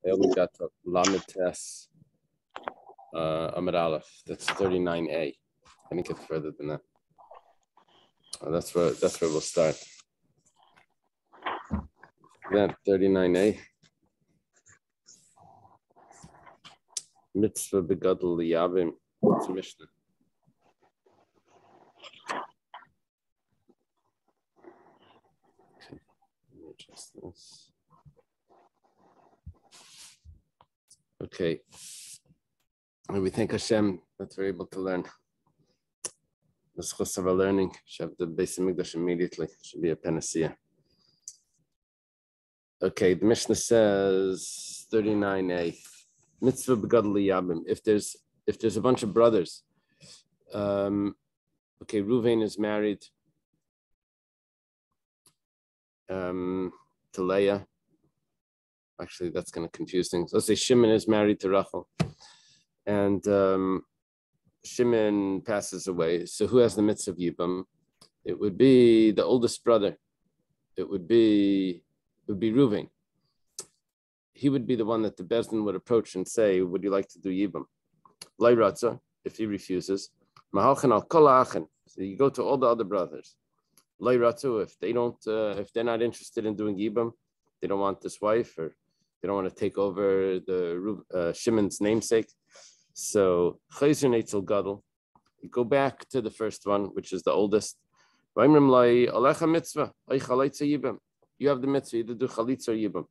I only got to Lamed Tes Amud Aleph. That's 39a. I didn't get further than that. That's where we'll start. That 39a. Mitzvah begadol liyavim. It's a Mishnah. Okay, let me adjust this. Okay. And we thank Hashem that we're able to learn. The schus of our learning should have the Beis Hamikdash immediately. Should be a panacea. Okay, the Mishnah says 39a. Mitzvah begadol liyavim. If there's a bunch of brothers, okay, Reuven is married to Leah. Actually, that's going to confuse things. Let's say Shimon is married to Rachel, and Shimon passes away. So who has the mitzvah of Yibam? It would be the oldest brother. It would be Reuven. He would be the one that the Bezdin would approach and say, "Would you like to do Yibam?" Lai Ratza, if he refuses, Mahalchan al kol ha'achin. So you go to all the other brothers. Lai Ratzu, if they're not interested in doing Yibam, they don't want this wife, or they don't want to take over the Shimon's namesake. So Chayzer Neitzel Gadol, you go back to the first one, which is the oldest. You have the mitzvah, either do chalitza or Yibam.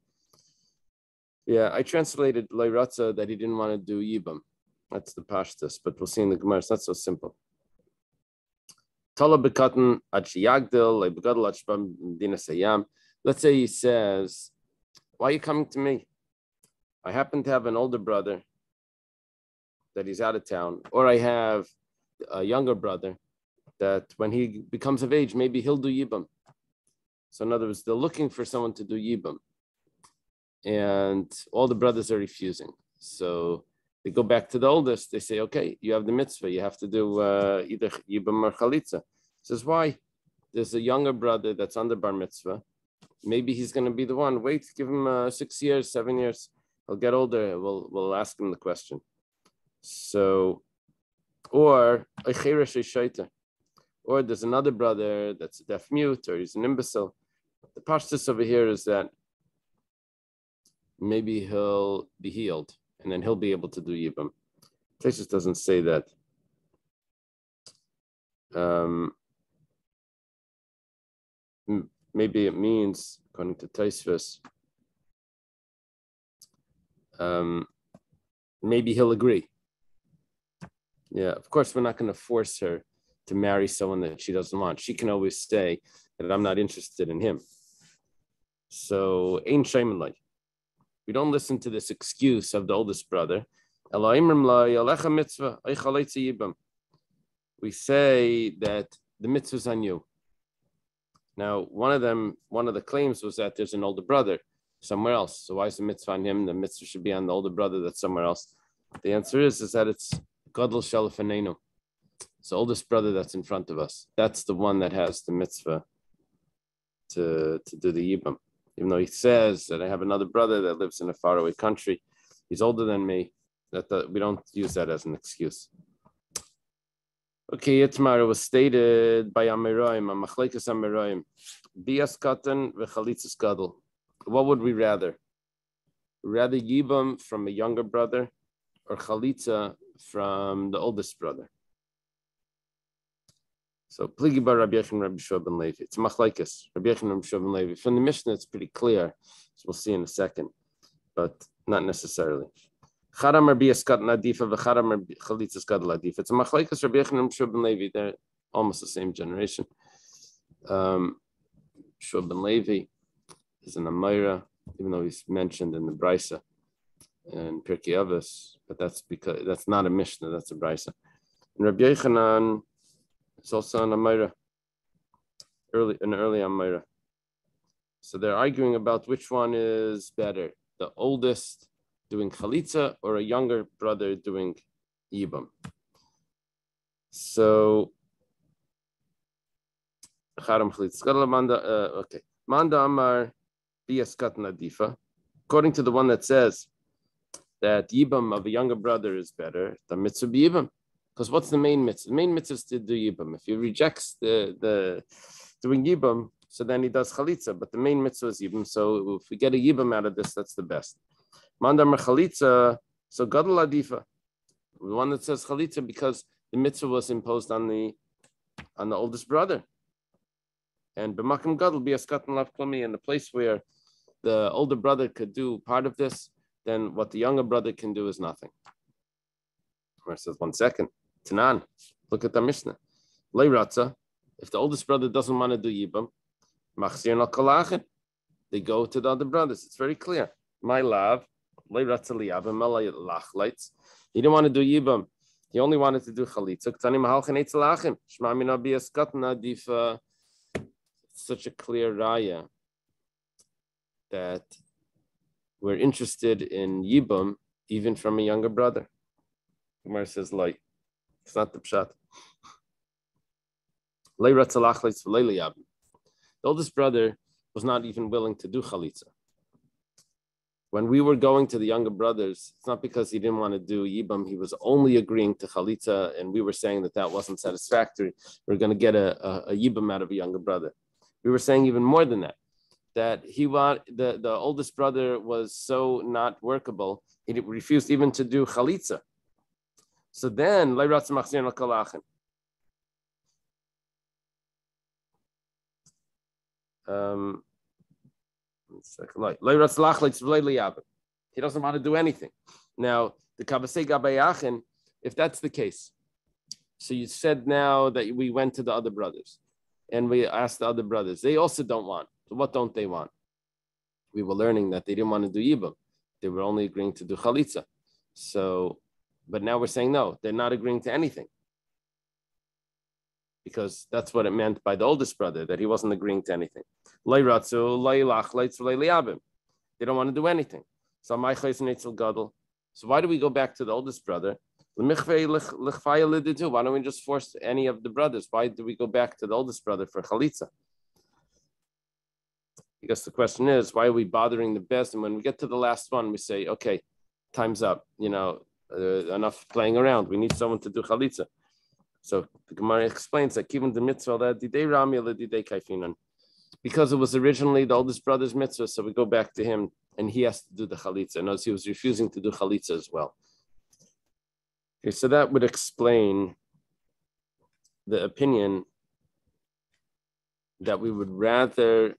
Yeah, I translated Lai Ratza that he didn't want to do Yibam. That's the pashtus, but we'll see in the Gemara. It's not so simple. Let's say he says, "Why are you coming to me? I happen to have an older brother that he's out of town, or I have a younger brother that when he becomes of age, maybe he'll do Yibam." So in other words, they're looking for someone to do Yibam, and all the brothers are refusing. So they go back to the oldest. They say, "Okay, you have the mitzvah. You have to do either Yibam or Chalitza." He says, "Why? There's a younger brother that's under bar mitzvah. Maybe he's going to be the one. Wait, give him 6 years, 7 years. He'll get older. We'll ask him the question." So, or there's another brother that's a deaf mute, or he's an imbecile. The pashtus over here is that maybe he'll be healed, and then he'll be able to do Yibam. Tosfos doesn't say that. Maybe it means, according to Tosfos, maybe he'll agree. Yeah, of course, we're not going to force her to marry someone that she doesn't want. She can always say that I'm not interested in him. So, ain't shaymin like. We don't listen to this excuse of the oldest brother. We say that the mitzvah's on you. Now, one of the claims was that there's an older brother somewhere else. So why is the mitzvah on him? The mitzvah should be on the older brother that's somewhere else. The answer is that it's Gadol Shalafanenu. It's the oldest brother that's in front of us. That's the one that has the mitzvah to do the Yibam. Even though he says that I have another brother that lives in a faraway country, he's older than me. We don't use that as an excuse. Okay, Itmar was stated by Amiroim, Machlekes Amiroim, Bias Katan v'Chalitzas Gadol. What would we rather? Rather Yibam from a younger brother, or Chalitza from the oldest brother? So Pligi bar Rabbi Yechon Rabbi Shua ben Levi. It's Machlekes Rabbi Yechon Rabbi Shua ben Levi. From the Mishnah, it's pretty clear. So we'll see in a second, but not necessarily. Charam Rabbi Yeskat Nadifa v'Charam Rabbi Chalitzas Gadol Adifa. It's Machlekes Rabbi Yechon Rabbi Shua ben Levi. They're almost the same generation. Shua ben Levi is an Amira, even though he's mentioned in the Brisa and Pirkei Avos, but that's because that's not a Mishnah, that's a Brisa. And Rabbi Yochanan is also an Amira, an early Amira. So they're arguing about which one is better, the oldest doing Chalitza or a younger brother doing Yibam. So, okay. Manda Amar Biaskat Nadifa. According to the one that says that yibam of a younger brother is better, the mitzvah be yibam. Because what's the main mitzvah? The main mitzvah is to do yibam. If he rejects the doing yibam, so then he does chalitza. But the main mitzvah is yibam. So if we get a yibam out of this, that's the best. Mandar chalitza, so gadol adifa. The one that says chalitza because the mitzvah was imposed on the oldest brother. And b'makom gadol be askatan lav klumi, in the place where the older brother could do part of this, then what the younger brother can do is nothing. Where it says 1 second. Tanan, look at the Mishnah. Leiratza, if the oldest brother doesn't want to do yibam, machzir al kalachin, they go to the other brothers. It's very clear. My love, leiratza liyabim lachlights. He didn't want to do yibam. He only wanted to do chalitza. Ktani mahalchin eitz lachim. Shma mina biyaskatna difa. Such a clear raya that we're interested in yibam even from a younger brother. Gemara says, "Lay." It's not the pshat. The oldest brother was not even willing to do chalitza. When we were going to the younger brothers, it's not because he didn't want to do yibam. He was only agreeing to chalitza, and we were saying that wasn't satisfactory. We're going to get a yibam out of a younger brother. We were saying even more than that. That the oldest brother was so not workable, he refused even to do chalitza. So then, leiratz machzir al kalachin. He doesn't want to do anything. Now, the kabasei gabayachin, if that's the case, so you said now that we went to the other brothers, and we asked the other brothers, they also don't want. So what don't they want? We were learning that they didn't want to do yibam. They were only agreeing to do chalitza. So, but now we're saying no, they're not agreeing to anything. Because that's what it meant by the oldest brother, that he wasn't agreeing to anything. They don't want to do anything. So why do we go back to the oldest brother? Why don't we just force any of the brothers? Why do we go back to the oldest brother for chalitza? Because the question is, why are we bothering the best? And when we get to the last one, we say, okay, time's up. Enough playing around. We need someone to do chalitza. So the Gemara explains that given the mitzvah, because it was originally the oldest brother's mitzvah, so we go back to him and he has to do the chalitza. And as he was refusing to do chalitza as well. Okay, so that would explain the opinion that we would rather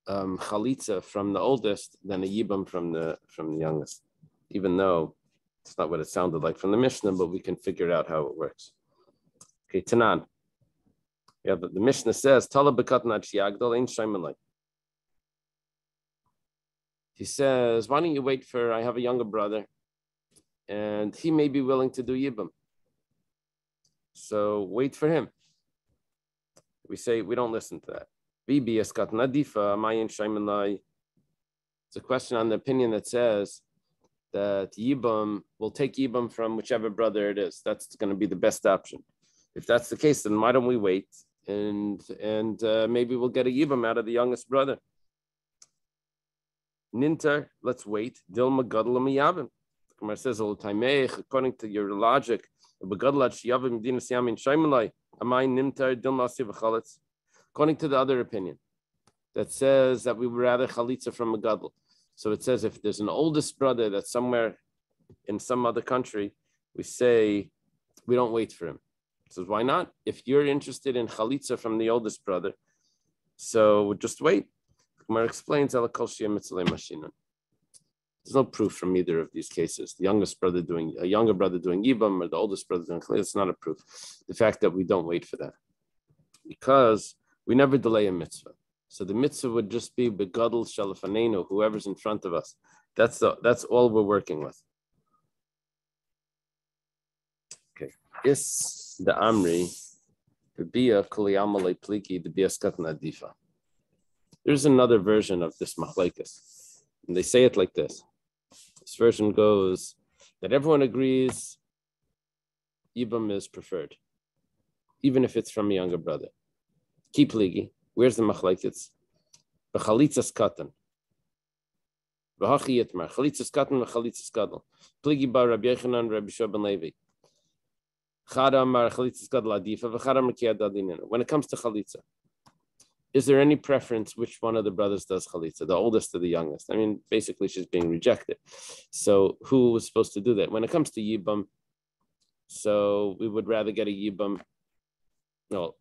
chalitza from the oldest than a yibam from the youngest, even though it's not what it sounded like from the Mishnah, but we can figure out how it works. Okay, Tanan. Yeah, but the Mishnah says, Tala bekatnat shiagdal ein shaymanlai. He says, why don't you wait for, I have a younger brother, and he may be willing to do yibam. So wait for him. We say, we don't listen to that. It's a question on the opinion that says that yibam will take yibam from whichever brother it is. That's going to be the best option. If that's the case, then why don't we wait and maybe we'll get a yibam out of the youngest brother. Ninter, let's wait. Dilma gadol miyabim. Gemara says all the time, according to your logic, according to the other opinion that says that we would rather chalitza from a gadol. So it says if there's an oldest brother that's somewhere in some other country, we say we don't wait for him. It says, why not? If you're interested in chalitza from the oldest brother, so just wait. Gemara explains there's no proof from either of these cases. The youngest brother doing a younger brother doing yibam or the oldest brother doing chalitza, it's not a proof. The fact that we don't wait for that, because we never delay a mitzvah. So the mitzvah would just be begadol shalafanenu, whoever's in front of us. That's all we're working with. Okay. Is the Amri the Bia Kuliyamale Pliki the Biaskat Nadifa? There's another version of this machlekes, and they say it like this. This version goes that everyone agrees Yibam is preferred, even if it's from a younger brother. Keep ligi. Where's the machlekes? B'chalitzas katan. V'hachi yitmar. Chalitzas katan v'chalitzas gadol. Pligi bar Rabbi Yochanan Rabbi Shua ben Levi. Chada amar chalitzas gadol adifa v'chada amar ki adadinenu. When it comes to chalitza, is there any preference which one of the brothers does chalitza, the oldest or the youngest? I mean, basically she's being rejected. So who was supposed to do that? When it comes to yibam, so we would rather get a yibam. No,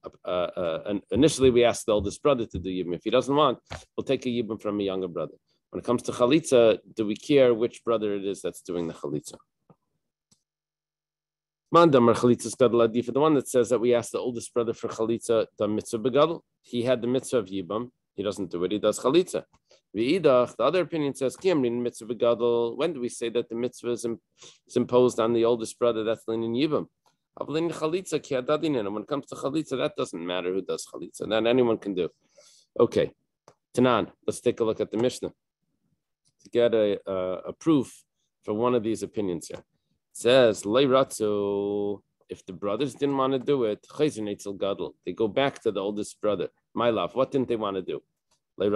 initially we asked the oldest brother to do yibam. If he doesn't want, we'll take a yibam from a younger brother. When it comes to chalitza, do we care which brother it is that's doing the chalitza? Mandam or chalitza's gadol adif, the one that says that we asked the oldest brother for chalitza, the mitzvah begadol. He had the mitzvah of yibam. He doesn't do it. He does chalitza. The other opinion says, mitzvah begadol. When do we say that the mitzvah is imposed on the oldest brother? That's linin yibam. When it comes to chalitza, that doesn't matter who does chalitza. That anyone can do. Okay, Tanan. Let's take a look at the Mishnah to get a proof for one of these opinions here. It says, if the brothers didn't want to do it, they go back to the oldest brother. My love, what didn't they want to do? They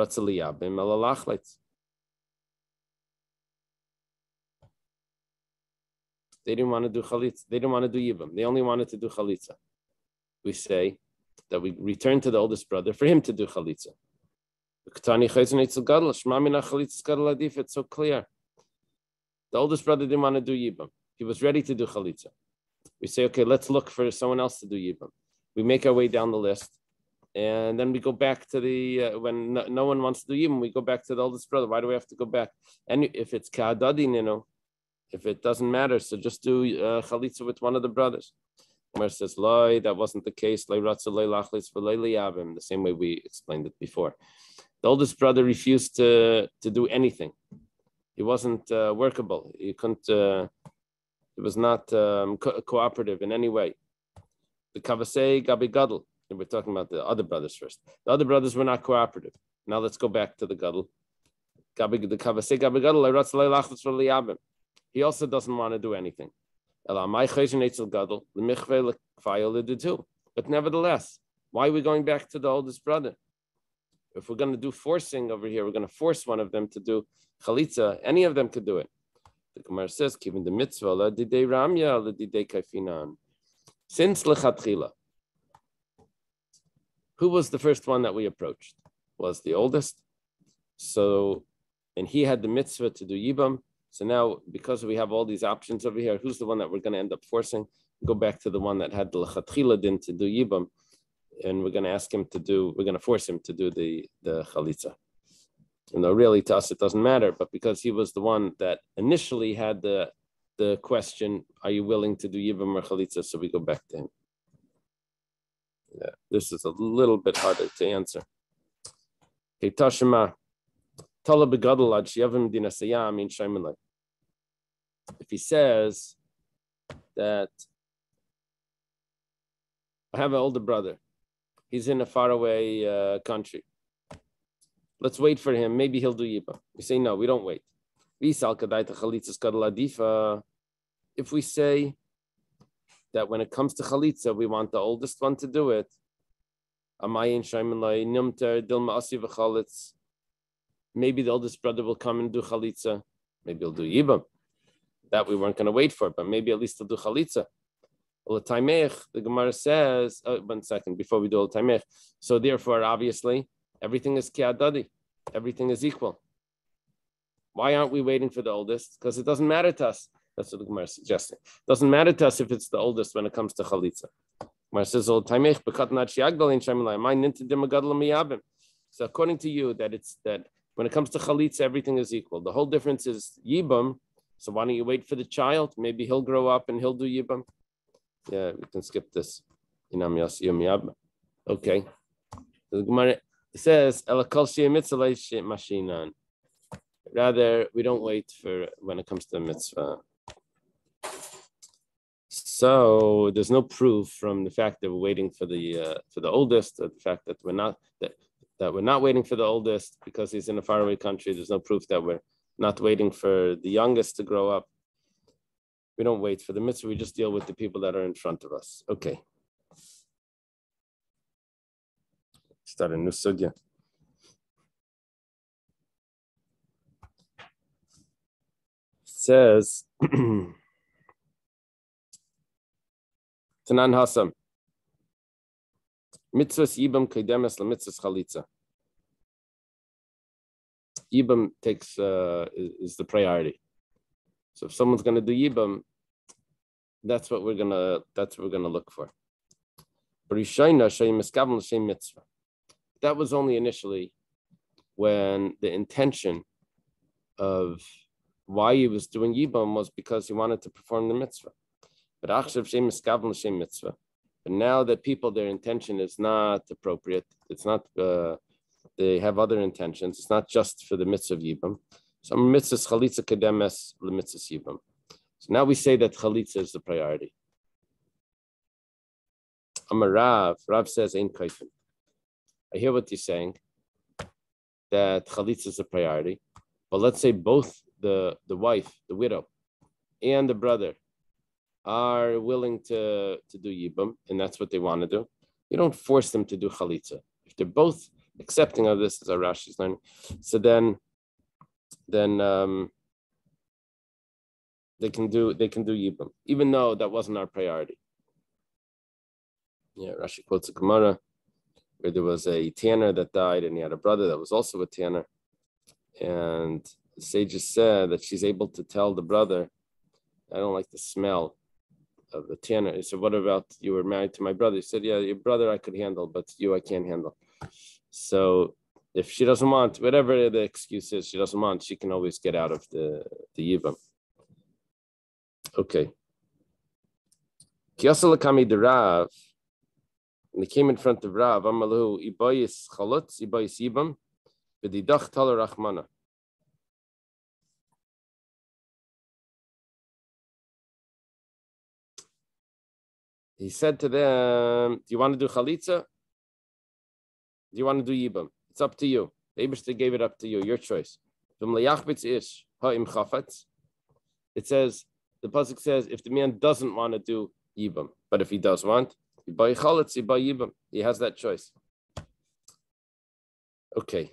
didn't want to do chalitza. They didn't want to do yibam. They only wanted to do chalitza. We say that we return to the oldest brother for him to do chalitza. It's so clear. The oldest brother didn't want to do yibam. He was ready to do chalitza. We say, okay, let's look for someone else to do yibam. We make our way down the list, and then we go back to the when no one wants to do yibam, we go back to the oldest brother. Why do we have to go back? And if it's ka'adadin, if it doesn't matter, so just do chalitza with one of the brothers. Umar says, "Loi, that wasn't the case. The same way we explained it before. The oldest brother refused to do anything. He wasn't workable. He couldn't. He was not cooperative in any way. The kavasei gabi gadol. And we're talking about the other brothers first. The other brothers were not cooperative. Now let's go back to the gadol. The kavasei gabi gadol. He also doesn't want to do anything. But nevertheless, why are we going back to the oldest brother? If we're going to do forcing over here, we're going to force one of them to do chalitza. Any of them could do it. The Gemara says, "Given the mitzvah, l'didei ramya, l'didei kaifinan." Since lechatchila, who was the first one that we approached? Was the oldest. So, and he had the mitzvah to do yibam. So now, because we have all these options over here, who's the one that we're going to end up forcing? Go back to the one that had the lechatchila din to do yibam, and we're going to ask him to do. We're going to force him to do the chalitza. Really, to us it doesn't matter, but because he was the one that initially had the question, "Are you willing to do yibam or chalitza?" So we go back to him. Yeah, this is a little bit harder to answer. Okay, Tashima. If he says that I have an older brother, he's in a faraway country. Let's wait for him. Maybe he'll do yibam. We say no, we don't wait. If we say that when it comes to chalitza, we want the oldest one to do it, maybe the oldest brother will come and do chalitza. Maybe he'll do yibam. That we weren't going to wait for, but maybe at least he'll do chalitza. The Gemara says, 1 second, before we do al-taimech. So therefore, obviously, everything is ki'adadi. Everything is equal. Why aren't we waiting for the oldest? Because it doesn't matter to us. That's what the Gemara is suggesting. It doesn't matter to us if it's the oldest when it comes to chalitza. Gemara says, so according to you, that when it comes to chalitza, everything is equal. The whole difference is yibam. So why don't you wait for the child? Maybe he'll grow up and he'll do yibam. Yeah, we can skip this. Okay. The Gemara says, rather, we don't wait for when it comes to the mitzvah. So there's no proof from the fact that we're waiting for the oldest, or the fact that we're not waiting for the oldest because he's in a faraway country. There's no proof that we're not waiting for the youngest to grow up. We don't wait for the mitzvah. We just deal with the people that are in front of us. Okay. Start a new sugya. says, Tanan Hasam, mitzvahs yibam kaidemes la mitzvahs chalitza. Yibam takes is the priority. So if someone's going to do yibam, that's what we're gonna look for. That was only initially when the intention of why he was doing yibam was because he wanted to perform the mitzvah. But now that people, their intention is not appropriate, it's not, they have other intentions, it's not just for the mitzvah of yibam. So mitzvahs chalitza kedemes l'mitzvahs yibam. So now we say that chalitza is the priority. Amar Rav says, Ein kaifin. I hear what you're saying, that chalitza is a priority. But let's say both the wife, the widow, and the brother are willing to do yibam, and that's what they want to do. You don't force them to do chalitza. If they're both accepting of this, as our Rashi's learning, so then they can do yibam, even though that wasn't our priority. Yeah, Rashi quotes a Gemara where there was a tanner that died, and he had a brother that was also a tanner, and the sages said that she's able to tell the brother, I don't like the smell of the tanner. He said, what about you were married to my brother? He said, yeah, your brother I could handle, but you I can't handle. So if she doesn't want, whatever the excuse is, she doesn't want, she can always get out of the yibam. Okay. Kiyasalakami de Rav, and he came in front of Rav, Amalahu, Ibayis Chalutz, Ibayis Yibam, B'didach Talar Rachmana. He said to them, do you want to do chalitza? Do you want to do yibam? It's up to you. The Eibishter gave it up to you, your choice. It says, the pasuk says, if the man doesn't want to do yibam, but if he does want, he has that choice. Okay.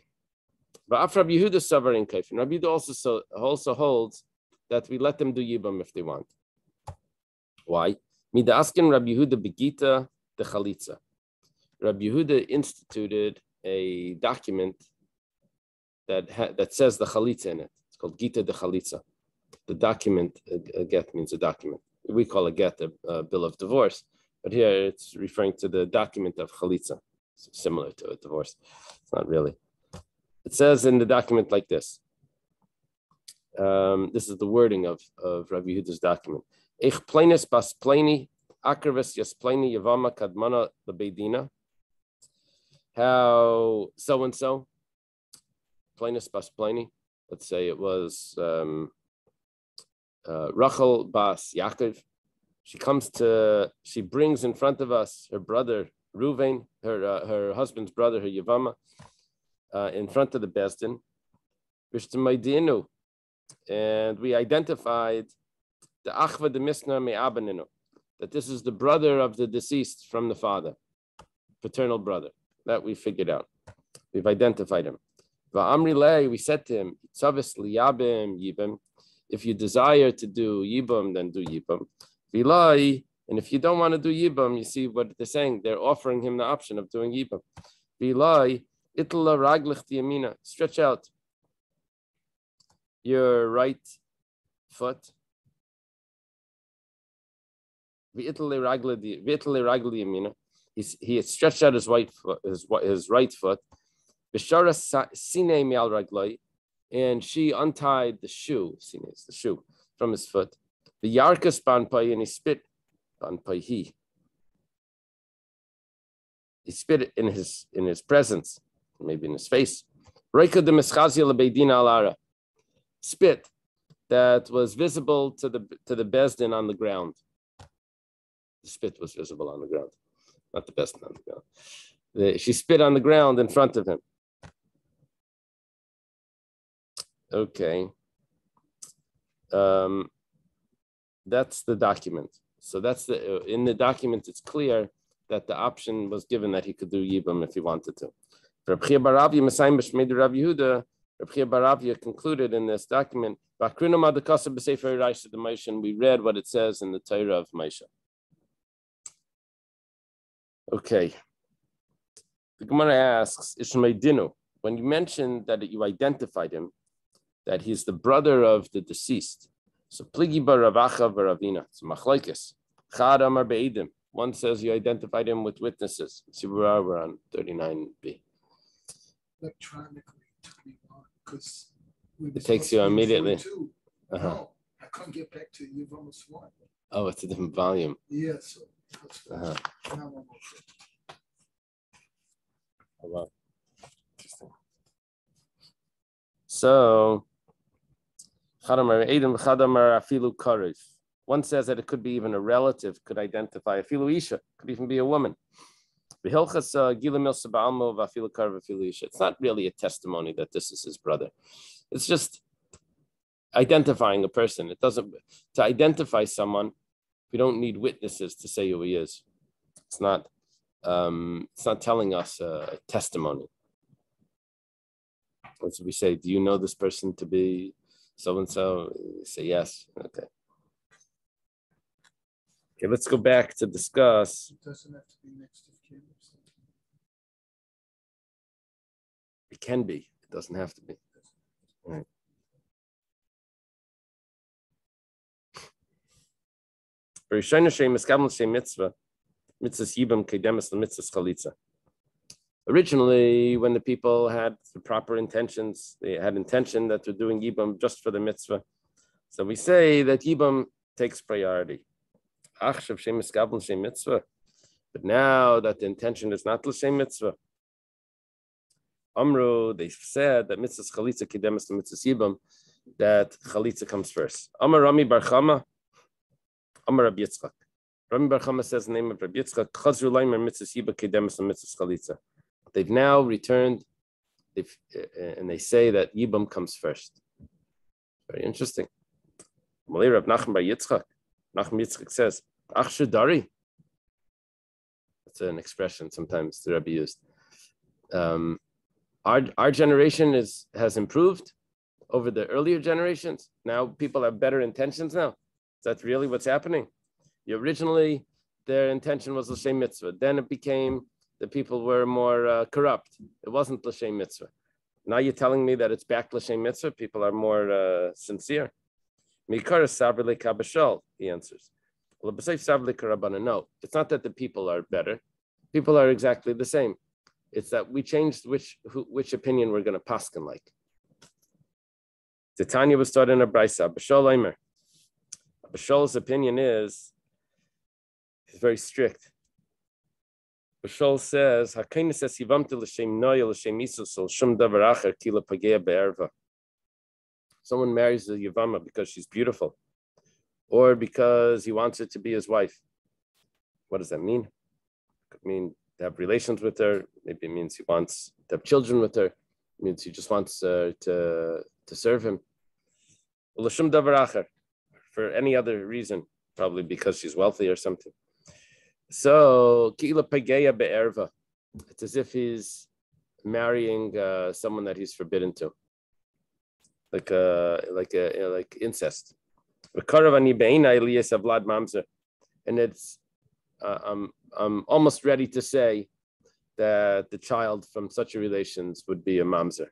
But Rabbi Yehuda Savar in Kaifin. Rabbi Yehuda also holds that we let them do yibam if they want. Why? Mida askin Rabbi Yehuda begita the chalitza. Rabbi Yehuda instituted a document that says the chalitza in it. It's called Gita de Chalitza. The document, a get means a document. We call a get a bill of divorce, but here it's referring to the document of chalitza. It's similar to a divorce. It's not really. It says in the document like this. This is the wording of Rabbi Yehuda's document. Ich plenis bas pleni, akravis yas pleni yevama kadmana lebeidina. How so and so, plenis bas pleni. Let's say it was Rachel bas Yaakov. She brings in front of us her brother Ruvain, her husband's brother, her Yevama, in front of the Bezdin. And we identified the Achva de Misna me Abaninu, that this is the brother of the deceased from the father, paternal brother. That we figured out. We've identified him. We said to him, if you desire to do yibam, then do yibam. And if you don't want to do yibam, you see what they're saying. They're offering him the option of doing yibam. Stretch out your right foot. He had stretched out his right foot, his right foot. And she untied the shoe, the shoe from his foot. The yarkas banpai, and he spit banpai. He spit in his presence, maybe in his face. Spit that was visible to the Bezdin on the ground. The spit was visible on the ground, not the Bezdin on the ground. She spit on the ground in front of him. Okay. That's the document. So in the document, it's clear that the option was given that he could do yibam if he wanted to. For Rabbi Yehuda, Reb Chia bar Avia concluded in this document, we read what it says in the Torah of Moshe. Okay. The Gemara asks, Ishmael, when you mentioned that you identified him, that he's the brother of the deceased. So Pligi bar Ravacha bar Ravina. It's machlokes. Chad amar be'edim. One says you identified him with witnesses. See where we're on 39b. Electronically, because it takes you immediately. No, I couldn't get back to Yevamos 1. Oh, it's a different volume. Yeah, so that's now I'm okay. Oh, wow. Interesting. So, one says that it could be even a relative, could identify afilu isha, could even be a woman. It's not really a testimony that this is his brother. It's just identifying a person. It doesn't, to identify someone, we don't need witnesses to say who he is. It's not telling us a testimony. Once we say, do you know this person to be so-and-so? You say yes. Okay, let's go back to discuss. It doesn't have to be next of kin or something. It can be. It doesn't have to be. All right. Originally, when the people had the proper intentions, they had intention that they're doing Yibam just for the mitzvah. So we say that Yibam takes priority. But now that the intention is not l'shem mitzvah, Amru, they said that mitzvah chalitza kidemes to mitzvah Yibam, that chalitza comes first. Amar Rami Bar Chama, Amar Rabbi Yitzchak. Rami Bar Chama says the name of Rabbi Yitzchak, Chazru Laimer mitzvah Yibam kidemes to mitzvah chalitza. They've now returned, and they say that Yibam comes first. Very interesting. Malay Rab Nachman Bar Yitzchak. Nachman Yitzchak says, Ach Shudari. That's an expression sometimes the Rebbe used. Our generation has improved over the earlier generations. Now people have better intentions now. Is that really what's happening? Originally, their intention was l'shem mitzvah. Then it became the people were more corrupt. It wasn't l'shem mitzvah. Now you're telling me that it's back l'shem mitzvah. People are more sincere. Mikar savrle kabashal, he answers. No, it's not that the people are better. People are exactly the same. It's that we changed which opinion we're going to paskin like. The Tanya was taught in a brisa. Bashal Eimer. Bashal's opinion is he's very strict. Bashal says, "Hakayne says yivamte l'shem noya l'shem isusol shum davar acher kila pagea be'erva." Someone marries a yivama because she's beautiful, or because he wants her to be his wife. What does that mean? It could mean to have relations with her. Maybe it means he wants to have children with her. It means he just wants to serve him. L'shem davar acher, for any other reason, probably because she's wealthy or something. So, Kila Pageya Be'erva. It's as if he's marrying someone that he's forbidden to. Like incest. And it's I'm almost ready to say that the child from such a relations would be a mamzer.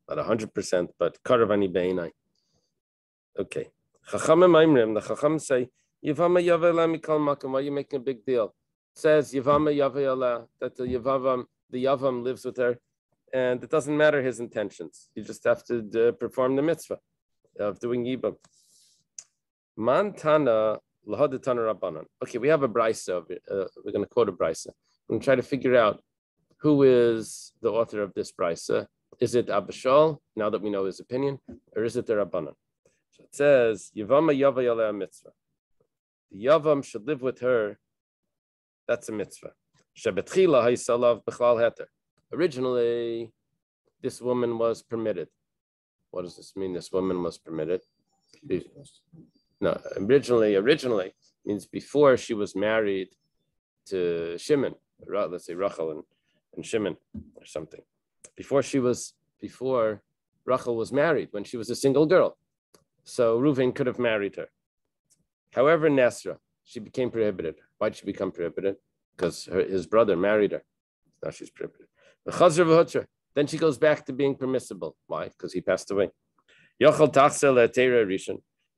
Not 100%, but karavani beinai. Okay. Chachamim Aimrim, the Chacham say, Yevama Yavela Mikal Makam, why are you making a big deal? It says Yevama Yavela, that the Yavam lives with her, and it doesn't matter his intentions. You just have to perform the mitzvah of doing Yibam. Mantana Lahadatana Rabbanan. Okay, we have a brisa. We're going to quote a brisa. We're going to try to figure out who is the author of this brisa. Is it Abishal, now that we know his opinion, or is it the Rabbanan? So it says, Yevama Yavayala mitzvah. The Yavam should live with her. That's a mitzvah. Shebetchila haysalav b'chlal heter. Originally, this woman was permitted. What does this mean? This woman was permitted. No, originally means before she was married to Shimon. Let's say Rachel and Shimon or something. before Rachel was married, when she was a single girl. So Reuven could have married her. However, Nesra, she became prohibited. Why did she become prohibited? Because his brother married her. Now she's prohibited. Then she goes back to being permissible. Why? Because he passed away.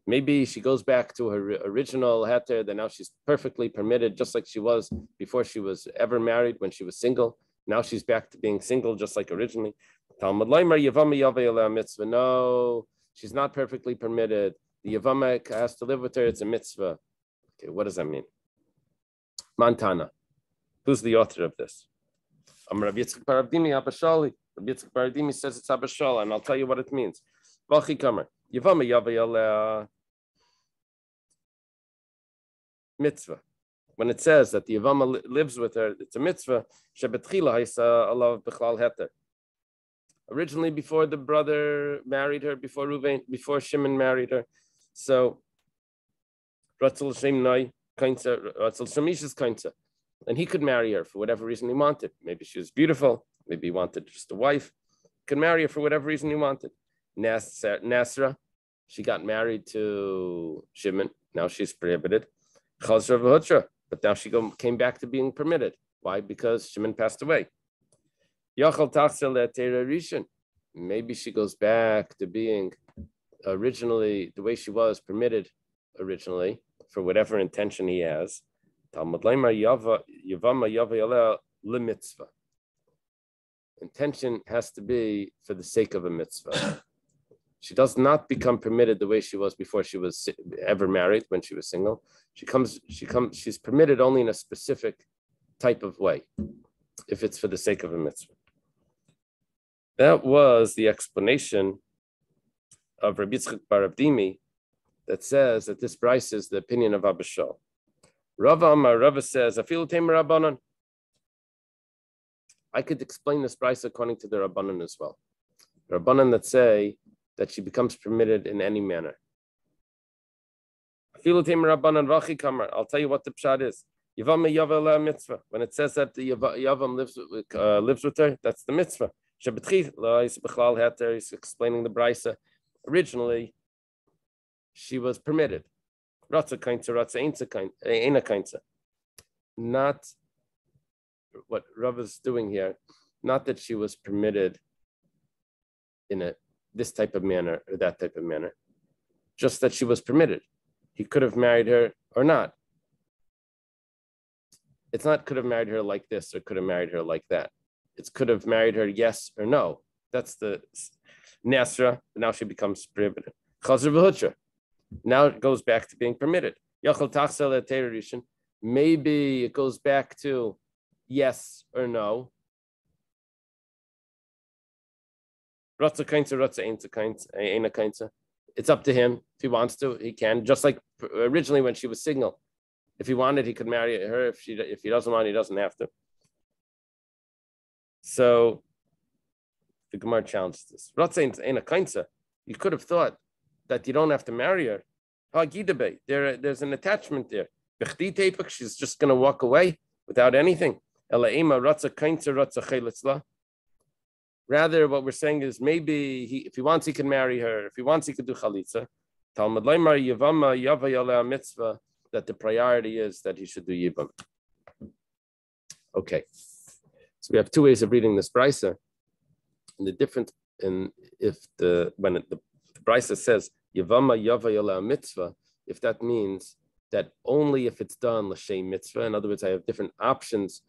Maybe she goes back to her original heter, that now she's perfectly permitted, just like she was before she was ever married, when she was single. Now she's back to being single, just like originally. No, she's not perfectly permitted. The Yevama has to live with her. It's a mitzvah. Okay, what does that mean? Montana. Who's the author of this? Rabbi Yitzchak bar Avdimi Abashali. Rabbi Yitzchak bar Avdimi says it's Abashal, and I'll tell you what it means. Vachi kamer. Yevama yavayaleh mitzvah. When it says that the Yevama lives with her, it's a mitzvah. Shebetchila haisa alav bichlal heter. Originally, before the brother married her, before Shimon married her, so Ratzal Shem Noi Kainsa, Ratzal Shamisha's Kainsa, and he could marry her for whatever reason he wanted. Maybe she was beautiful. Maybe he wanted just a wife. He could marry her for whatever reason he wanted. Nasra, she got married to Shimon. Now she's prohibited. Chazra v'hutra, but now she came back to being permitted. Why? Because Shimon passed away. Yachal tachsel le'atera rishon. Maybe she goes back to being originally the way she was permitted originally for whatever intention he has. Talmud Leimar Yevama Yavayaleh lemitzvah. Intention has to be for the sake of a mitzvah. She does not become permitted the way she was before she was ever married, when she was single. She's permitted only in a specific type of way, if it's for the sake of a mitzvah. That was the explanation of Rabbi Yitzchak bar Avdimi that says that this brisa is the opinion of Abba Shal. Rava says, Afilu Temer Rabbanan. I could explain this brisa according to the Rabbanan as well. The Rabbanan that say that she becomes permitted in any manner. Afilu Temer Rabbanan Vachi Kamar. I'll tell you what the pshat is. Yavam Yavel mitzvah. When it says that the Yavam lives with her, that's the mitzvah. He's explaining the brisa. Originally, she was permitted. Not what Rav is doing here. Not that she was permitted in this type of manner or that type of manner. Just that she was permitted. He could have married her or not. It's not could have married her like this or could have married her like that. It's could have married her yes or no. That's the Nasra, but now she becomes prohibited. Chazr v'hutra. Now it goes back to being permitted. Yachal tachsel eterishin. Maybe it goes back to yes or no. Ratza kainza, ratza ain't kainza. It's up to him. If he wants to, he can. Just like originally when she was single. If he wanted, he could marry her. If he doesn't want, he doesn't have to. So the Gemara challenges this. You could have thought that you don't have to marry her. There's an attachment there. She's just going to walk away without anything. Rather, what we're saying is maybe if he wants, he can marry her. If he wants, he could do chalitza. That the priority is that he should do yibam. Okay. So we have two ways of reading this brisa, and the difference when the brisa says Yevama Yavayala mitzvah, if that means that only if it's done l'shem mitzvah. In other words, I have different options,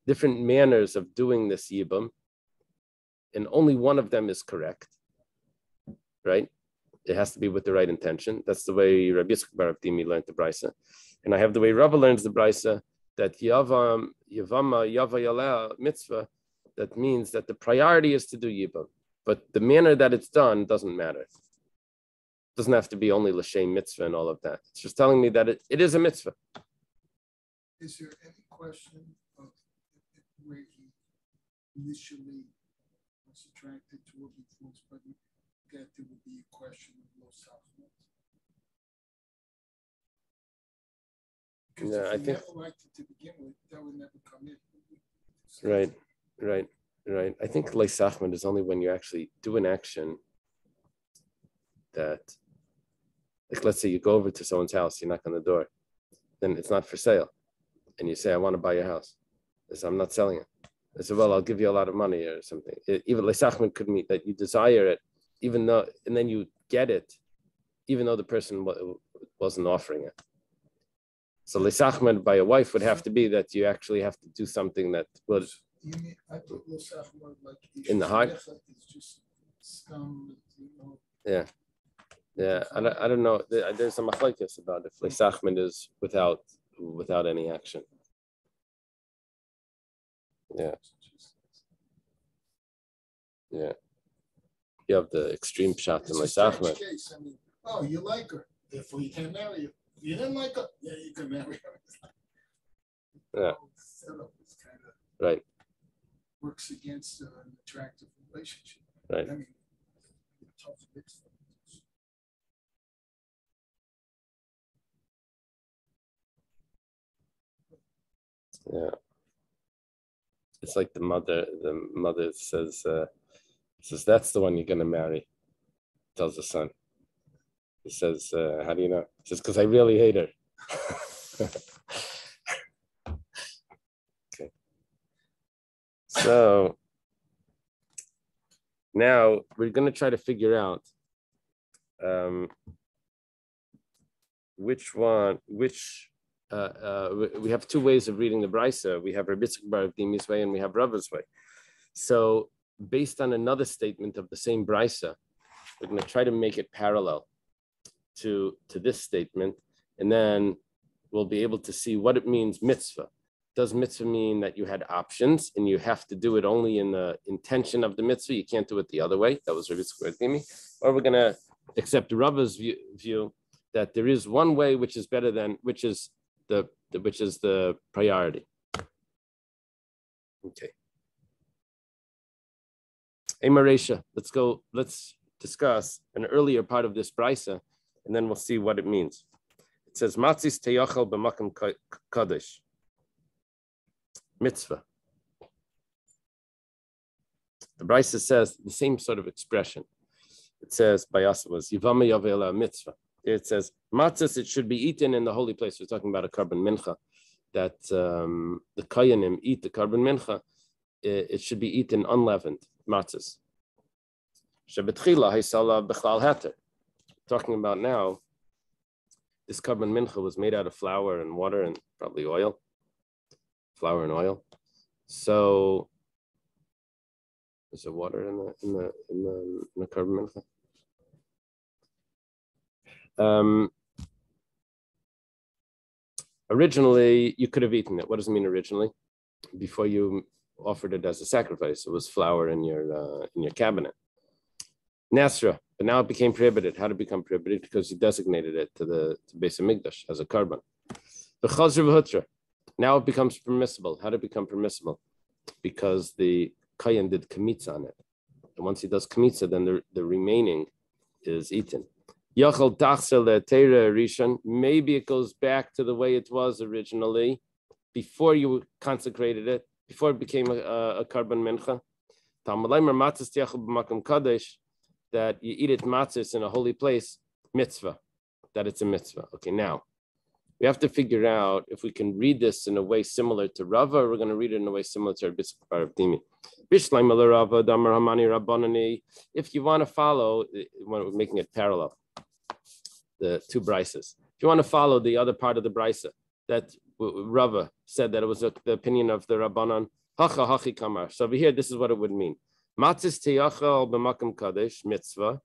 different manners of doing this yibam, and only one of them is correct, right? It has to be with the right intention. That's the way Rabbi Yitzchak bar Avdimi learned the brisa, and I have the way Rava learns the brisa. That Yevama Yavayala mitzvah, that means that the priority is to do Yibam. But the manner that it's done doesn't matter. It doesn't have to be only L'Shem mitzvah and all of that. It's just telling me that it is a mitzvah. Is there any question of where he initially was attracted to her before his brother, that there would be a question of low self-love? Yeah, I think. Never liked it to begin with, that would never come in. Right. Right. I think leisachman is only when you actually do an action that, like, let's say you go over to someone's house, you knock on the door, then it's not for sale. And you say, I want to buy your house. They say, I'm not selling it. They say, well, I'll give you a lot of money or something. Even leisachman could mean that you desire it, even though, and then you get it, even though the person wasn't offering it. So leisachman by a wife would have to be that you actually have to do something that would. You mean, I thought leisachman like In the heart? It's just scum, Yeah. Yeah, I don't know. There's a machlokes about if leisachman is without any action. Yeah. Yeah. You have the extreme shot in leisachman. I mean, oh, you like her, therefore you can't marry her. You didn't like her, yeah, you can marry her. Yeah. It's kind of right. Works against an attractive relationship. Right. I mean, tough mix. Yeah. It's like the mother says, that's the one you're going to marry, tells the son. He says, how do you know? He says, because I really hate her. Okay. So now we're going to try to figure out we have two ways of reading the Brisa. We have Rabbi Yitzchak bar Avdimi's way and we have Rava's way. So based on another statement of the same Brisa, we're going to try to make it parallel to this statement, and then we'll be able to see what it means mitzvah. Does mitzvah mean that you had options and you have to do it only in the intention of the mitzvah? You can't do it the other way. That was Rabbi Yitzchak bar Avdimi. Or we're going to accept Rava's view that there is one way which is better than, which is the priority. Okay. Hey Marisha, let's discuss an earlier part of this brisa, and then we'll see what it means. It says matzis teyachal b'makam kadosh. Mitzvah. The brisa says the same sort of expression. It says by us was Yevamos Daf mitzvah. It says matzahs, it should be eaten in the holy place. We're talking about a carbon mincha, that the koyanim eat the carbon mincha. It should be eaten unleavened matzahs. Talking about now, this carbon mincha was made out of flour and water and probably oil. Flour and oil. So is there water in the carbon mincha? Originally, you could have eaten it. What does it mean originally? Before you offered it as a sacrifice, it was flour in your cabinet. Nasra, but now it became prohibited. How did it become prohibited? Because you designated it to Beis Hamikdash as a carbon. The chazir v'hutra. Now it becomes permissible. How did it become permissible? Because the kayan did kamitza on it. And once he does kamitza, then the remaining is eaten. Maybe it goes back to the way it was originally, before you consecrated it, before it became a carbon mincha. That you eat it matzahs in a holy place, mitzvah, that it's a mitzvah. Okay, now we have to figure out if we can read this in a way similar to Rava, or we're going to read it in a way similar to Rabbi Yitzchak bar Avdimi. If you want to follow, we're making it parallel, the two brises. If you want to follow the other part of the brisa, that Rava said that it was the opinion of the Rabbanan, hacha hachi kamar. So over here, this is what it would mean. Matzahs teyachal b'makam kadosh mitzvah.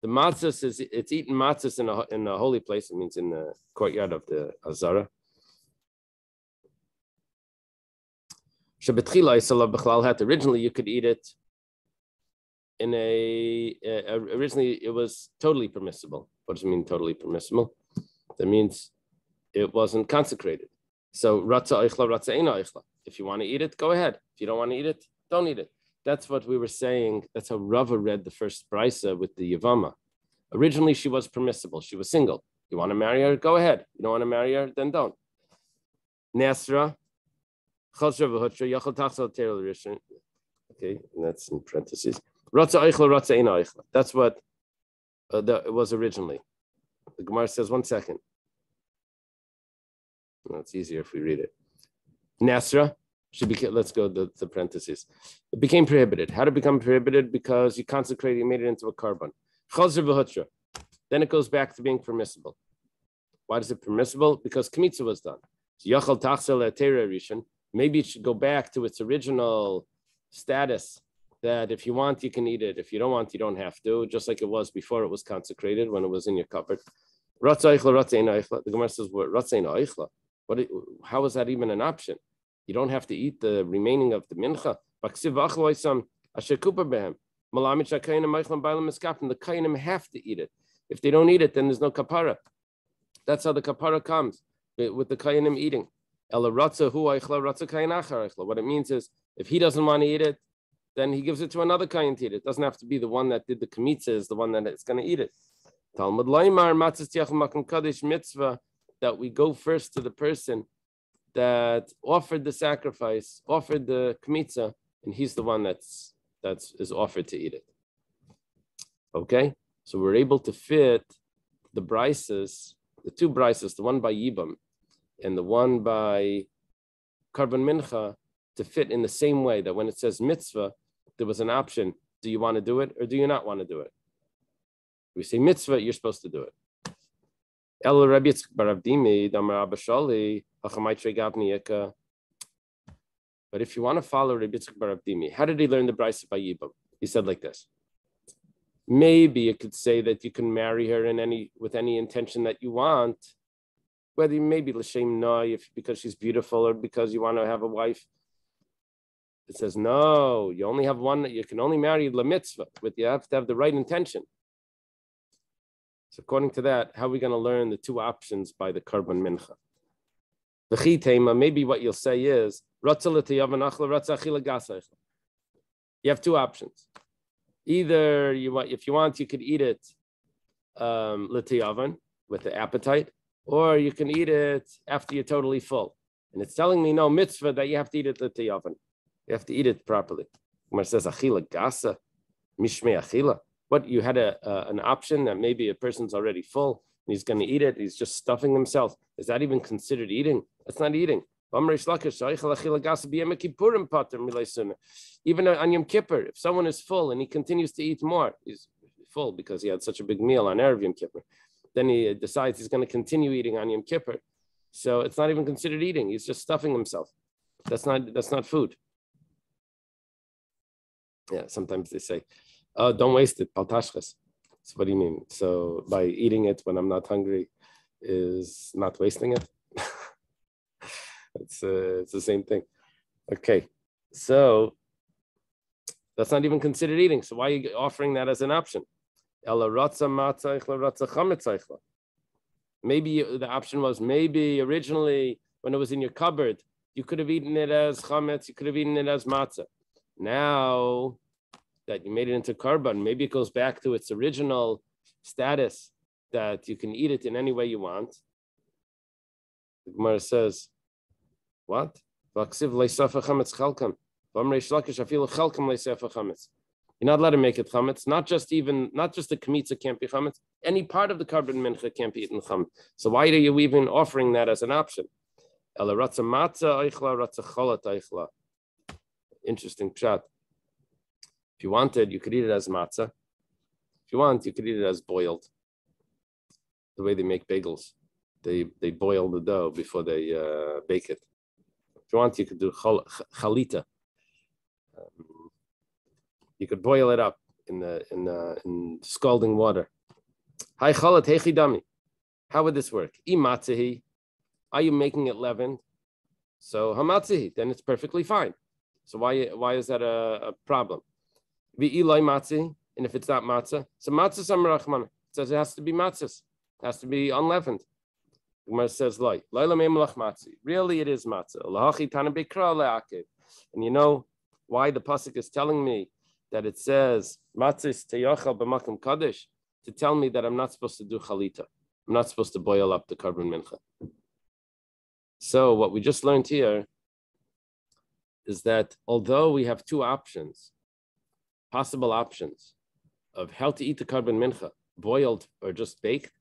The matzahs it's eaten matzahs in a holy place. It means in the courtyard of the Azara. Originally, you could eat it in originally it was totally permissible. What does it mean totally permissible? That means it wasn't consecrated. So ratza eichla, ratza eina eichla. If you want to eat it, go ahead. If you don't want to eat it, don't eat it. That's what we were saying. That's how Rava read the first brisa with the Yevama. Originally, she was permissible. She was single. You want to marry her? Go ahead. You don't want to marry her? Then don't. Nasra, Okay, and that's in parentheses. Ratza eichla, ratza ein eichla. That's what it was originally. The Gemara says, 1 second. No, it's easier if we read it. Nasra should be. Let's go to the parentheses. It became prohibited. How did it become prohibited? Because you consecrated, you made it into a carbon. Chazir v'hutra. Then it goes back to being permissible. Why is it permissible? Because kmitza was done. So yachal tachsel etera rishon. Maybe it should go back to its original status. That if you want, you can eat it. If you don't want, you don't have to. Just like it was before it was consecrated, when it was in your cupboard. Ratza eichla, ratza ein eichla. The Gemara says, "What? Ratza ein eichla? How is that even an option? You don't have to eat the remaining of the mincha. The kainim have to eat it. If they don't eat it, then there's no kapara. That's how the kapara comes, with the kainim eating. What it means is, if he doesn't want to eat it, then he gives it to another kain to eat it. It doesn't have to be the one that did the kamitza is the one that is going to eat it. Talmud Laimar Matzis Tiach Makom Kadesh mitzvah, that we go first to the person that offered the sacrifice, offered the kmitza, and he's the one that is offered to eat it. Okay, so we're able to fit the brises, the two brises, the one by Yibam and the one by Karban Mincha, to fit in the same way that when it says mitzvah, there was an option: do you want to do it or do you not want to do it? We say mitzvah, you're supposed to do it. But if you want to follow Rabbi Yitzchak bar Avdimi, how did he learn the brisa by Yibam? He said like this: maybe you could say that you can marry her with any intention that you want, whether you maybe l'shem noy, because she's beautiful or because you want to have a wife. It says no, you only have one. You can only marry la mitzvah, but you have to have the right intention. So according to that, how are we going to learn the two options by the Karban Mincha? The Chitema, maybe what you'll say is, you have two options. Either if you want, you could eat it l'tiyavan, with the appetite, or you can eat it after you're totally full. And it's telling me no mitzvah that you have to eat it l'tiyavan. You have to eat it properly. Gemara says, achila gasa, mishmei achila. What, you had an option that maybe a person's already full and he's going to eat it, he's just stuffing himself. Is that even considered eating? That's not eating. Even on Yom Kippur, if someone is full and he continues to eat more, he's full because he had such a big meal on Erev Yom Kippur, then he decides he's going to continue eating on Yom Kippur. So it's not even considered eating. He's just stuffing himself. That's not food. Yeah, sometimes they say, oh, don't waste it, paltashkas. So what do you mean? So by eating it when I'm not hungry is not wasting it? It's the same thing. Okay, so that's not even considered eating. So why are you offering that as an option? Maybe the option was, maybe originally when it was in your cupboard, you could have eaten it as chametz, you could have eaten it as matzah. Now that you made it into carbon, maybe it goes back to its original status that you can eat it in any way you want. The Gemara says, what? You're not allowed to make it chametz. Not just the kmitza can't be chametz. Any part of the carbon mincha can't be eaten chametz. So why are you even offering that as an option? Interesting pshat. If you wanted, you could eat it as matzah. If you want, you could eat it as boiled. The way they make bagels, they boil the dough before they bake it. If you want, you could do chalita. You could boil it up in scalding water. Hi chalat hechidami. How would this work? Imatzahi. Are you making it leavened? So hamatzahi, then it's perfectly fine. So why is that a problem? V'ilai matzah, and if it's not matzah, so matzah samarachman. It says it has to be matzahs. It has to be unleavened. The Gemara says loy. Really, it is matzah. And you know why the pasuk is telling me that it says matzahs teyachal b'makom kadosh, to tell me that I'm not supposed to do chalita. I'm not supposed to boil up the carbon mincha. So what we just learned here is that although we have two options, possible options of how to eat the carbon mincha, boiled or just baked,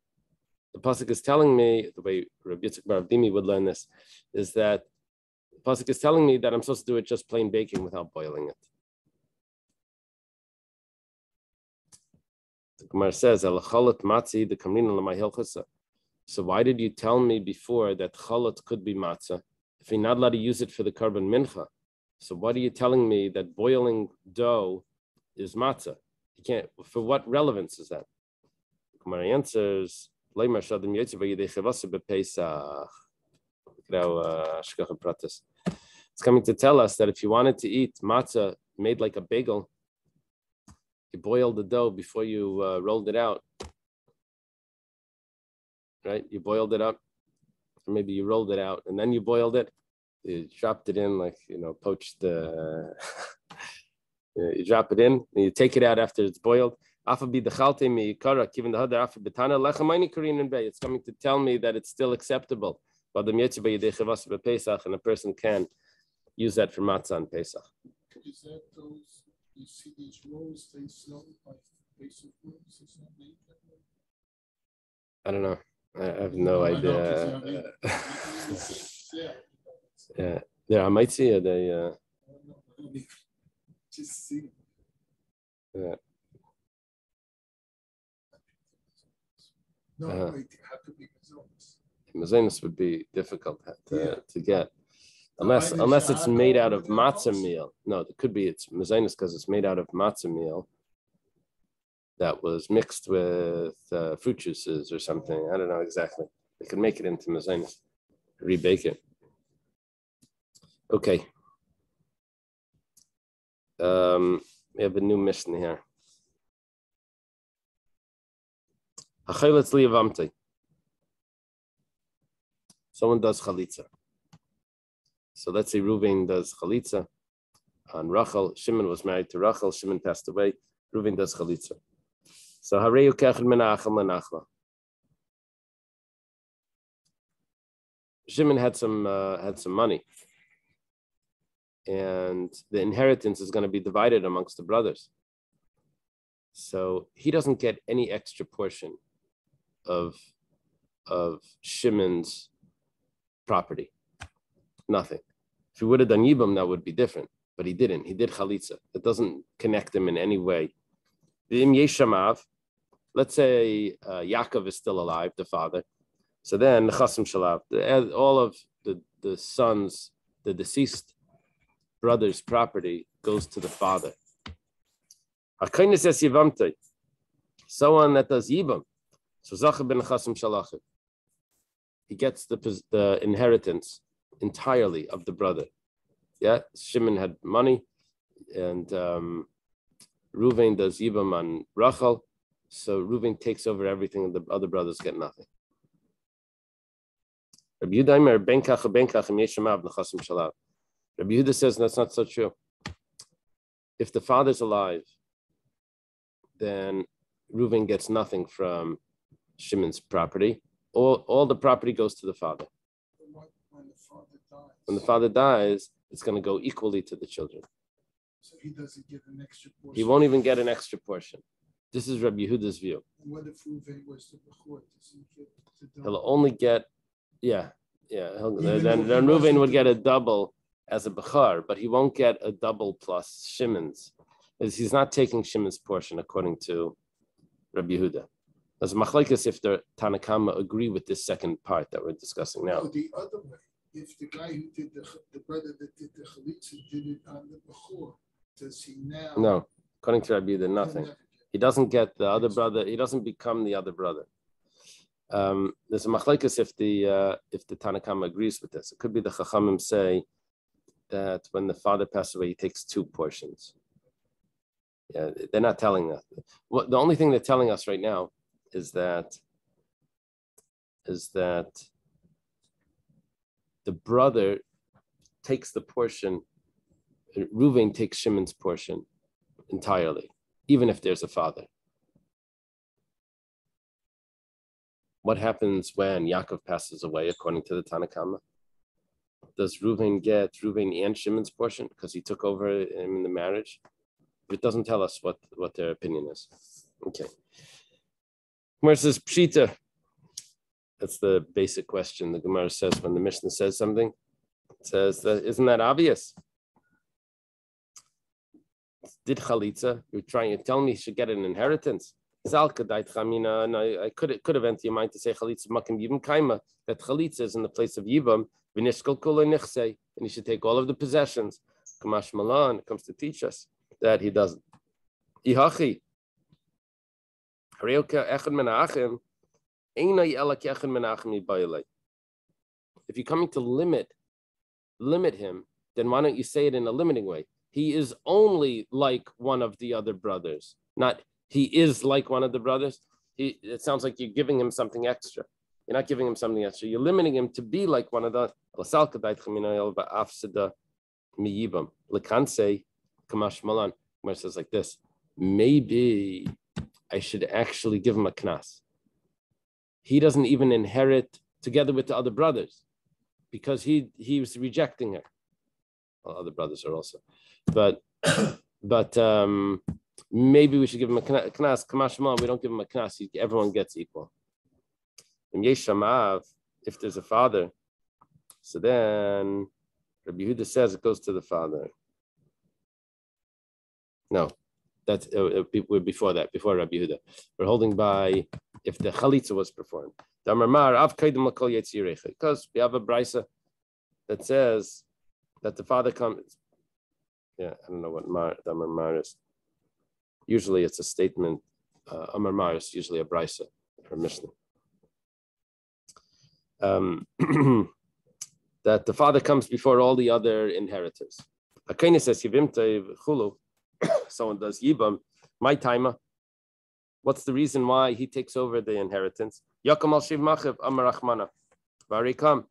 the pasuk is telling me, the way Rabbi Yitzchak Bar Avdimi would learn this, is that the pasuk is telling me that I'm supposed to do it just plain baking without boiling it. The Gemara says, so why did you tell me before that chalot could be matzah if you're not allowed to use it for the carbon mincha? So what are you telling me that boiling dough is matzah? You can't. For what relevance is that? The Gemara answers, it's coming to tell us that if you wanted to eat matzah made like a bagel, you boiled the dough before you rolled it out, right? You boiled it up, or maybe you rolled it out, and then you boiled it. You dropped it in like, poached. You drop it in, and you take it out after it's boiled. It's coming to tell me that it's still acceptable, and a person can use that for matzah on Pesach. Is that those, you see these rolls they sell like basic rolls, is that made that way? I don't know. I have no idea. Yeah, I might see it. Just see. Yeah. No, wait, it had to be mazonos. Mazonos would be difficult to get. Unless it's made out of matzah meal. No, it could be it's mazonos because it's made out of matzah meal that was mixed with fruit juices or something. I don't know exactly. They could make it into mazonos, rebake it. Okay. We have a new mission here. Someone does chalitza. So let's say Reuven does chalitza on Rachel. Shimon was married to Rachel. Shimon passed away. Reuven does chalitza. So Harei ukechad min ha'achal lenachla. Shimon had some money, and the inheritance is going to be divided amongst the brothers. So he doesn't get any extra portion of Shimon's property. Nothing. If he would have done Yibam, that would be different. But he didn't. He did Chalitza. It doesn't connect him in any way. V'im yeshamav, let's say Yaakov is still alive, the father. So then, Chasim Shalav, all of the sons, the deceased brother's property goes to the father. Someone that does Yibam, so Zachar ben Chasim Shalachim, he gets the inheritance entirely of the brother. Yeah, Shimon had money, and Reuven does Yibam on Rachel, so Reuven takes over everything, and the other brothers get nothing. Rabbi Yehuda says that's not so true. If the father's alive, then Reuven gets nothing from Shimon's property. All the property goes to the father. When the father dies, it's going to go equally to the children. So he doesn't get an extra portion. He won't even get an extra portion. This is Rabbi Yehuda's view. And what if Reuven was the bechor? He'll only get, then Reuven would get a double as a bechor, but he won't get a double plus Shimon's. He's not taking Shimon's portion according to Rabbi Yehuda. As machlekes if the Tanakama agree with this second part that we're discussing now. No, the other way. If the guy who did the brother that did the chalitza did it on the bechor, does he now? No, according to Rabbi Yehuda, nothing. He doesn't get the other brother. He doesn't become the other brother. There's a machlekes if the Tanakama agrees with this. It could be the Chachamim say that when the father passes away, he takes two portions. Yeah, they're not telling us. The only thing they're telling us right now is that the brother takes the portion. Reuven takes Shimon's portion entirely, even if there's a father. What happens when Yaakov passes away, according to the Tanakama? does Reuven get Reuven and Shimon's portion because he took over him in the marriage? It doesn't tell us what their opinion is. Okay. Where says Pshita? That's the basic question. The Gemara says when the Mishnah says something, it says that isn't that obvious? Did Chalitza? You're telling me he should get an inheritance. Zalka dait chamina, and I could have entered your mind to say Chalitza makim Yibam kaima, that Chalitza is in the place of Yibam, v'nishkol kula nichsei, and he should take all of the possessions. Kamash Malan comes to teach us that he doesn't. Ihachi. Hareuka echad menachim, einay ela kechad menachim yibayilei. If you're coming to limit him, then why don't you say it in a limiting way? He is only like one of the other brothers, not he is like one of the brothers. It sounds like you're giving him something extra. You're not giving him something extra. You're limiting him to be like one of the. Where it says like this, maybe I should actually give him a knas. He doesn't even inherit together with the other brothers because he was rejecting her. Well, other brothers are also, but maybe we should give him a knas. Kamashma, we don't give him a knas. Everyone gets equal. And Yeshamav, if there's a father, so then Rabbi Yehuda says it goes to the father. No, that's we're before that, before Rabbi Yehuda. We're holding by if the chalitza was performed. Because we have a brisa that says that the father comes. Yeah, I don't know what Amar Mar is. Usually it's a statement. Amar Mar is usually a brisa or Mishnah. That the father comes before all the other inheritors. Akaina says chulu. Someone does yibam. My timer. What's the reason why he takes over the inheritance? Yakam al shiv machiv amar rachmana. Varikam.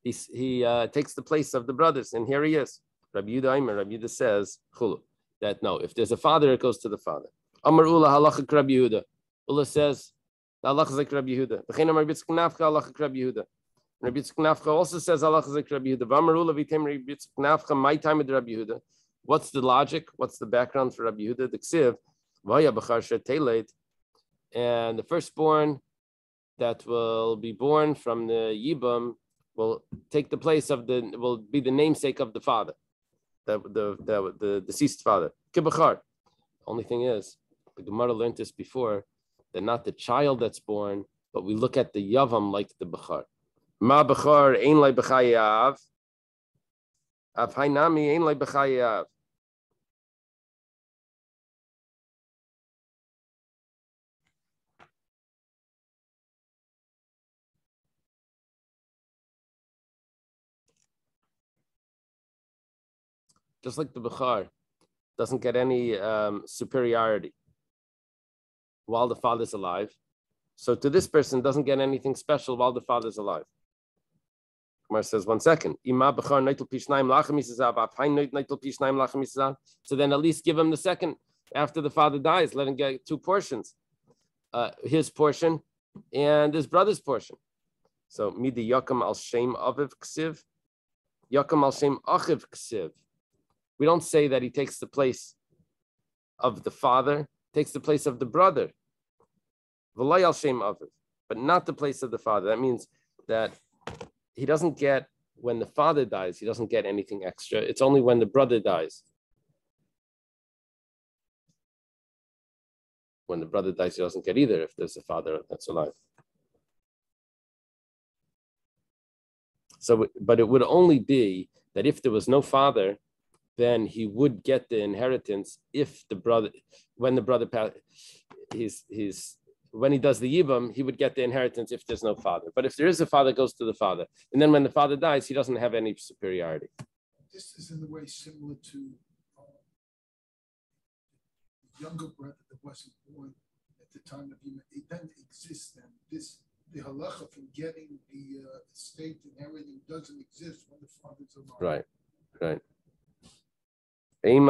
He takes the place of the brothers, and here he is. Rabbi Yehuda says chulu, that no, if there's a father, it goes to the father. Amar Ula halachik Rabbi Yehuda. Ula says the halach is like Rabbi Yehuda. V'chein Amar Bitzk Nafcha halachik Rabbi Yehuda. Rabbi Yitzchak Nafcha also says halach is like Rabbi Yehuda. V'amar Ula v'tem Rabbi Yitzchak Nafcha my time with Rabbi Yehuda. What's the logic? What's the background for Rabbi Yehuda? The ksiv v'haya b'char sheteled, and the firstborn that will be born from the yibam will take the place of will be the namesake of the father, the deceased father. Kibachar. Only thing is, the Gemara learned this before, that not the child that's born, but we look at the yavam like the bachar. Ma bachar ein lai b'chayav, av hainami ein lai b'chayav. Just like the bachar doesn't get any superiority while the father's alive, so to this person doesn't get anything special while the father's alive. Gemara says, 1 second. So then at least give him the second after the father dies. Let him get 2 portions, his portion and his brother's portion. So midi yakam al shem aviv ksiv, yakam al shem achiv ksiv. We don't say that he takes the place of the father, takes the place of the brother. V'lay al shem aviv, but not the place of the father. That means that he doesn't get, when the father dies, he doesn't get anything extra. It's only when the brother dies. When the brother dies, he doesn't get either if there's a father that's alive. So, but it would only be that if there was no father, then he would get the inheritance if the brother, when the brother passed, when he does the yibam, he would get the inheritance if there's no father. But if there is a father, it goes to the father. And then when the father dies, he doesn't have any superiority. This is in a way similar to the younger brother that wasn't born at the time of yibam. It doesn't exist then. The halacha from getting the estate and everything doesn't exist when the father's alive. Right. Maybe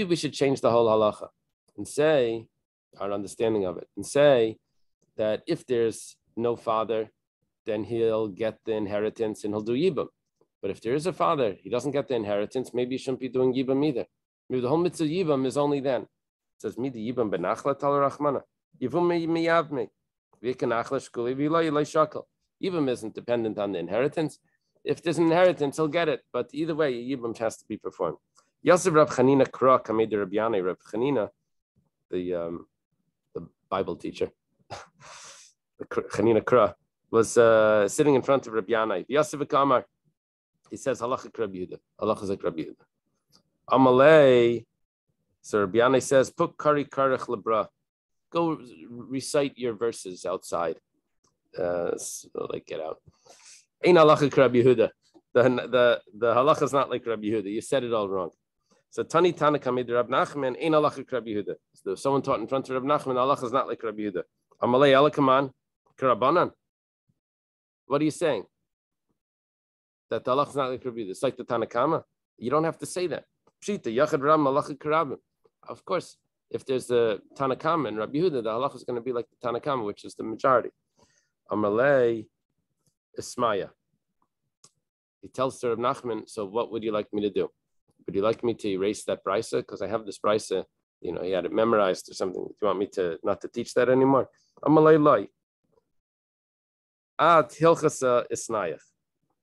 we should change the whole halacha and say our understanding of it, and say that if there's no father, then he'll get the inheritance and he'll do Yibam. But if there is a father, he doesn't get the inheritance, maybe he shouldn't be doing Yibam either. Maybe the whole mitzvah Yibam is only then. It says, Midi Yibam benachla tal rachmana. Yivum miyavme. Yibam isn't dependent on the inheritance. If there's an inheritance, he'll get it. But either way, Yibam has to be performed. Yosef Rab Chanina Kra Kamei de Rabbi Yanai. Rab Chanina, the Bible teacher, the Chanina Kra, was sitting in front of Rabbi Yanai. Yosef Kamar, he says, Halacha Rabbi Yehuda. Halacha Zek Rabbi Yehuda. Amalei, so Rabbi Yanai says, Puk Kari Karech Lebra. Go recite your verses outside. So like get out. Ain't halacha Rabbi Yehuda. The halacha is not like Rabbi Yehuda. You said it all wrong. So Tani Tana Kamid Rab Nachman ain't halacha Rabbi Yehuda. So someone taught in front of Rab Nachman, halacha is not like Rabbi Yehuda. Amalei alakaman karabanan. What are you saying? That the halacha is not like Rabbi Yehuda. It's like the Tanakama. You don't have to say that. Pshita Yachad Ram halacha karabim. Of course, if there's the Tanakama and Rabbi Yehuda, the halacha is going to be like the Tanakama, which is the majority. Amalei Ismaya. He tells to Rab Nachman, so what would you like me to do? Would you like me to erase that brisa? Because I have this brisa, he had it memorized or something. Do you want me to not to teach that anymore? Amalei Loi. Ad Hilchasa Isnayach.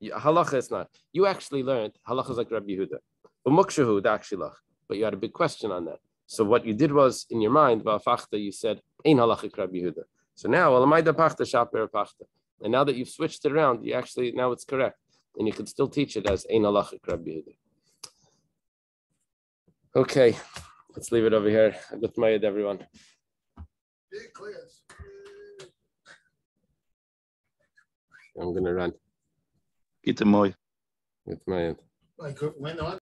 Halacha is not. You actually learned halacha is like Rabbi Yehuda. Umukshahu Dakshilach. But you had a big question on that. So what you did was, in your mind, you said, Ein halacha Rabbi Yehuda. So now, and now that you've switched it around, now it's correct. And you can still teach it as Ein halacha Rabbi Yehuda. Okay, let's leave it over here. Good mayad, everyone. Big class. I'm going to run. Good mayad. Good mayad. Like when on?